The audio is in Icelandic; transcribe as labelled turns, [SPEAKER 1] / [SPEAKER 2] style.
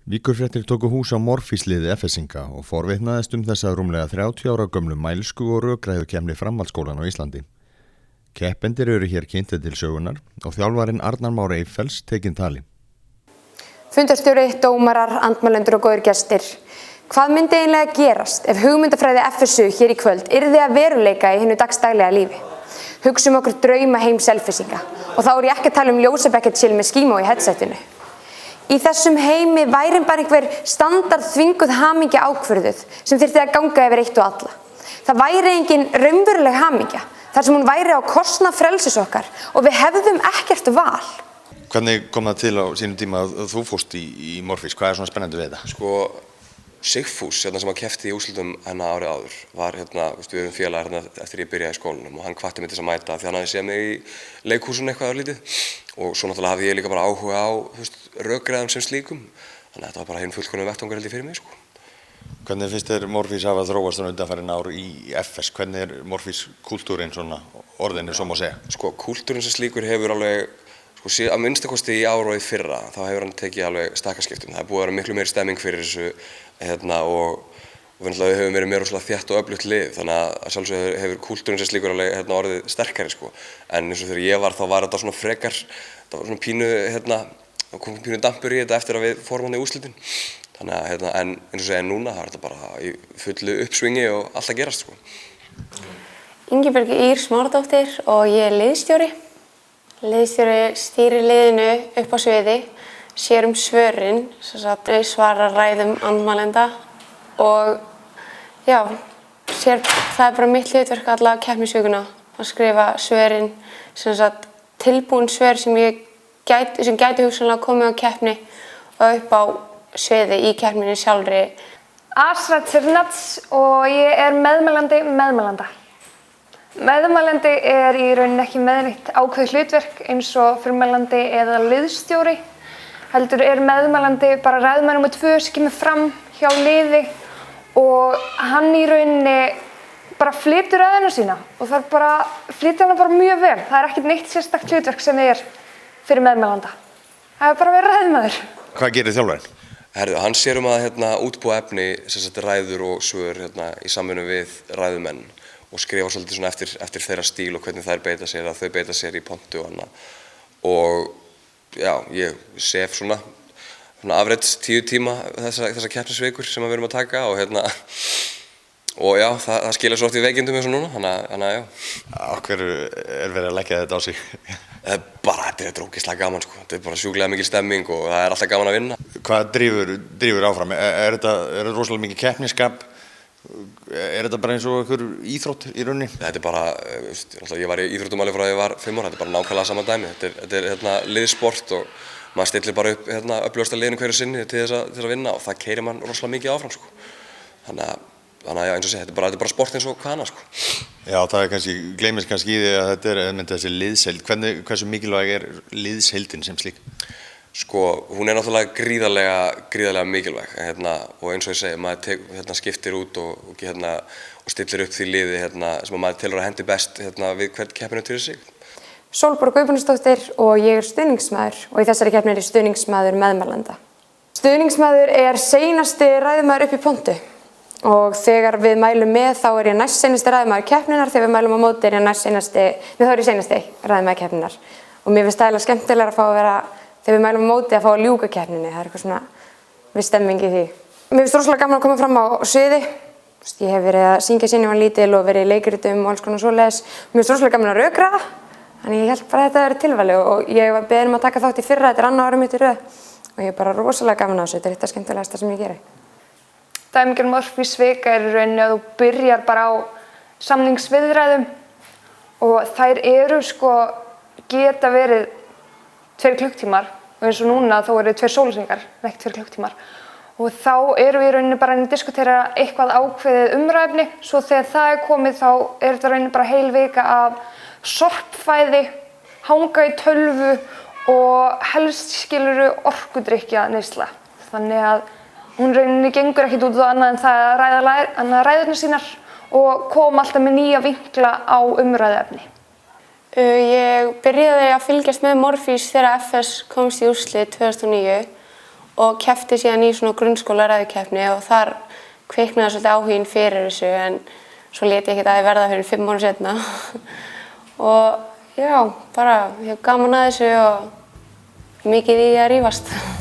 [SPEAKER 1] Víkurfréttir tóku hús á Morfís-liði F-inga og forvitnaðist þessa rúmlega 30 ára gömlu mælsku og rökræðukeppni framhaldsskólan á Íslandi. Keppendur eru hér kynntir til sögunar og þjálfarinn Arnar Már Eiffels tekinn tali.
[SPEAKER 2] Fundarstjóri, dómarar, andmælendur og góðir gestir. Hvað myndi eiginlega gerast ef hugmyndafræði FSU hér í kvöld yrði að veruleika í hinu dagsdaglega lífi? Hugsum okkur drauma heim Selfyssinga og þá er ég ekki að tala Joseph Ekkert með skímó í headsetinu. Í þessum heimi væri bara einhver standard þvinguð hamingja ákvörðuð sem þyrfti að ganga yfir eitt og alla. Það væri engin raunveruleg hamingja þar sem hún væri á kostnað frelsis okkar og við hefðum ekkert val.
[SPEAKER 1] Hvernig kom það til á sínum tíma að þú fórst í Morfís? Hvað er svona spennandi við þetta?
[SPEAKER 3] Sigfús, sem að keppti í úrslitum árið áður, var við erum félagar eftir ég byrjaði í skólanum og hann hvatti mig til að mæta því hann hafði séð mig í leikhúsinu eitthvað örlítið og svo náttúrulega hafði ég líka bara áhuga á rökræðum sem slíkum, þannig að þetta var bara hinn fullkominn vettvangur held ég fyrir mig.
[SPEAKER 1] Hvernig finnst þér Morfís hafa þróast undanfarin ár í FS? Hvernig er Morfís kúltúrin svona orðinu svo má segja?
[SPEAKER 3] Kúltúrin sem slíkur hefur alveg að minnstakosti í ár og í fyrra þá hefur hann tekið alveg stakkaskiptum. Það er búið að vera miklu meiri stemming fyrir þessu og við höfum verið meira þétt og öflugt lið, þannig að sjálfsögðu hefur kúltúrin sem slíkur alveg orðið sterkari en eins og þegar ég var þá var þetta svona frekar, þetta var svona pínu kom pínu dampur í þetta eftir að við fórum hann í úrslitin, þannig að en eins og segja núna það er þetta bara í fullu uppsvingi og allt að gerast
[SPEAKER 4] Ingibjörg Ýr Smáradóttir og ég er liðstjóri. Liðstjóri stýrir liðinu upp á sviði, sér svörin, svarar ræðum andmælenda og já, það er bara mitt hlutverk alla keppnisvikuna að skrifa svörin, tilbúin svör sem gæti hugsanlega komið á keppni og upp á sviði í keppninni sjálfri.
[SPEAKER 5] Asrat Sirnats og ég er meðmælandi. Meðmælandi er í rauninni ekki með neitt ákveðið hlutverk eins og frumælandi eða liðstjóri. Heldur er meðmælandi bara ræðumaður númer 2 sem kemur fram hjá liði og hann í rauninni bara flytur ræðuna sína og það bara flytur hana bara mjög vel. Það er ekkert neitt sérstakt hlutverk sem er fyrir meðmælanda. Það er bara að vera ræðumaður.
[SPEAKER 1] Hvað gerir þjálfarinn?
[SPEAKER 3] Hann sér að útbúa efni, ræður og svör í samvinnu við ræðumenn og skrifa svolítið svona eftir þeirra stíl og hvernig þær beita sér, að þau beita sér í pontu og annað. Og já, ég sef svona afreitt 10 tíma þessa keppnisvikur sem við erum að taka og já, það skilar svo oft í veikindum eins og núna, þannig að já.
[SPEAKER 1] Á hverju er verið að leggja þetta á sig?
[SPEAKER 3] Bara, þetta er ógeðslega gaman þetta er bara sjúklega mikil stemming og það er alltaf gaman að vinna.
[SPEAKER 1] Hvað drífur áfram? Er þetta rosalega mikið keppnisskap? Er þetta bara eins og einhver íþrótt í rauninni?
[SPEAKER 3] Þetta er bara, ég var í íþróttum alveg frá því ég var 5 ára, þetta er bara nákvæmlega sama dæmi. Þetta er liðsport og maður stillir bara upp öflugasta liðinu hverju sinni til þess að vinna og það keyrir mann rosalega mikið áfram Þannig að eins og segja, þetta er bara sport eins og hvað annað
[SPEAKER 1] Já, það gleymist kannski í því að þetta er þessi liðsheild. Hversu mikilvæg er liðsheildin sem slík?
[SPEAKER 3] Hún er náttúrulega gríðarlega mikilvæg og eins og ég segi, maður skiptir út og stillir upp því liði sem maður telur að hendi best við hvern keppinu fyrir sig.
[SPEAKER 2] Sólborg Guðbjörnsdóttir og ég er stuðningsmaður og í þessari keppni er ég stuðningsmaður meðmælanda. Stuðningsmaður er seinasti ræðumaður upp í pontu og þegar við mælum með þá er ég næst seinasti ræðumaður keppninnar, þegar við mælum á móti er ég seinasti ræðumaður keppninnar og mér finnst það skemmtilega að fá að vera þegar við mælum á móti að fá að ljúka keppninni, það er eitthvað svona við stemming í því. Mér finnst rosalega gaman að koma fram á sviði. Ég hef verið að syngja sín ég var lítil og verið í leikritum og alls konar svoleiðis. Mér finnst rosalega gaman að rökræða, þannig ég held bara að þetta verið tilvalið og ég var beðin að taka þátt í fyrra, þetta er annað árið mitt í röð og ég er bara rosalega gaman á þessu, þetta er eitt af skemmtilegasta sem ég geri.
[SPEAKER 5] Dæmigerð Morfís-vika er í rauninni að þú byrjar bara á samningsviðræðum og þær eru geta verið 2 klukkutímar og eins og núna þá eru 2 sólarhringar, ekki 2 klukkutímar og þá erum við í rauninni bara að diskutera eitthvað ákveðið umræðefni svo þegar það er komið þá er þetta rauninni bara heil vika af sorpfæði, hanga í tölvu og helst orkudrykkja neysla. Þannig að hún rauninni gengur ekkert út á annað en það að ræða ræðurnar sínar og koma alltaf með nýja vinkla á umræðefni.
[SPEAKER 4] Ég byrjaði að fylgjast með Morfís þegar FS komst í úrslit 2009 og keppti síðan í svona grunnskólaræðukeppni og þar kviknaði svolítið áhuginn fyrir þessu en svo lét ég ekkert að ég verða fyrir 5 árum seinna. Og já, bara ég hef gaman að þessu og mikið í að rífast.